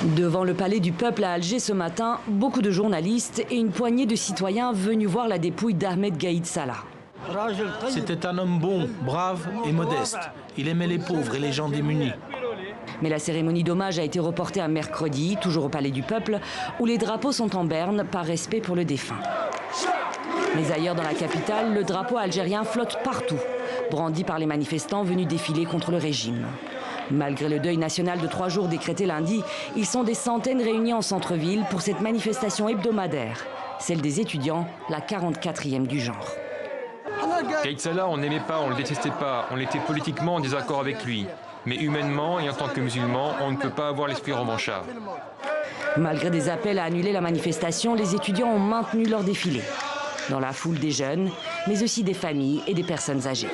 Devant le palais du peuple à Alger ce matin, beaucoup de journalistes et une poignée de citoyens venus voir la dépouille d'Ahmed Gaïd Salah. C'était un homme bon, brave et modeste. Il aimait les pauvres et les gens démunis. Mais la cérémonie d'hommage a été reportée à mercredi, toujours au palais du peuple, où les drapeaux sont en berne par respect pour le défunt. Mais ailleurs dans la capitale, le drapeau algérien flotte partout, brandi par les manifestants venus défiler contre le régime. Malgré le deuil national de 3 jours décrété lundi, ils sont des centaines réunis en centre-ville pour cette manifestation hebdomadaire, celle des étudiants, la 44e du genre. Gaïd Salah, on n'aimait pas, on ne le détestait pas, on était politiquement en désaccord avec lui. Mais humainement et en tant que musulman, on ne peut pas avoir l'esprit revanchard. Malgré des appels à annuler la manifestation, les étudiants ont maintenu leur défilé. Dans la foule des jeunes, mais aussi des familles et des personnes âgées.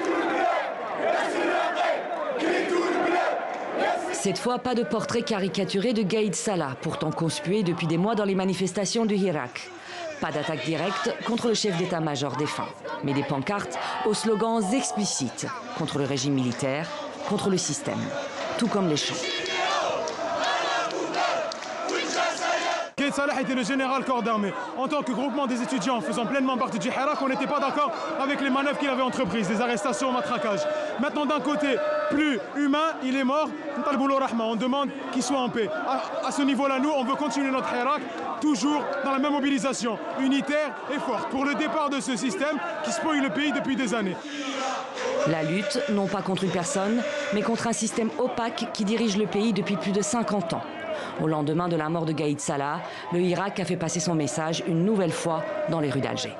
Cette fois, pas de portrait caricaturé de Gaïd Salah, pourtant conspué depuis des mois dans les manifestations du Hirak. Pas d'attaque directe contre le chef d'état-major défunt, mais des pancartes aux slogans explicites contre le régime militaire, contre le système, tout comme les chants. Gaïd Salah était le général corps d'armée. En tant que groupement des étudiants faisant pleinement partie du Hirak, on n'était pas d'accord avec les manœuvres qu'il avait entreprises, des arrestations, matraquages. Maintenant, d'un côté plus humain, il est mort, on demande qu'il soit en paix. À ce niveau-là, nous, on veut continuer notre Hirak, toujours dans la même mobilisation, unitaire et forte, pour le départ de ce système qui spolie le pays depuis des années. La lutte, non pas contre une personne, mais contre un système opaque qui dirige le pays depuis plus de 50 ans. Au lendemain de la mort de Gaïd Salah, le Hirak a fait passer son message une nouvelle fois dans les rues d'Alger.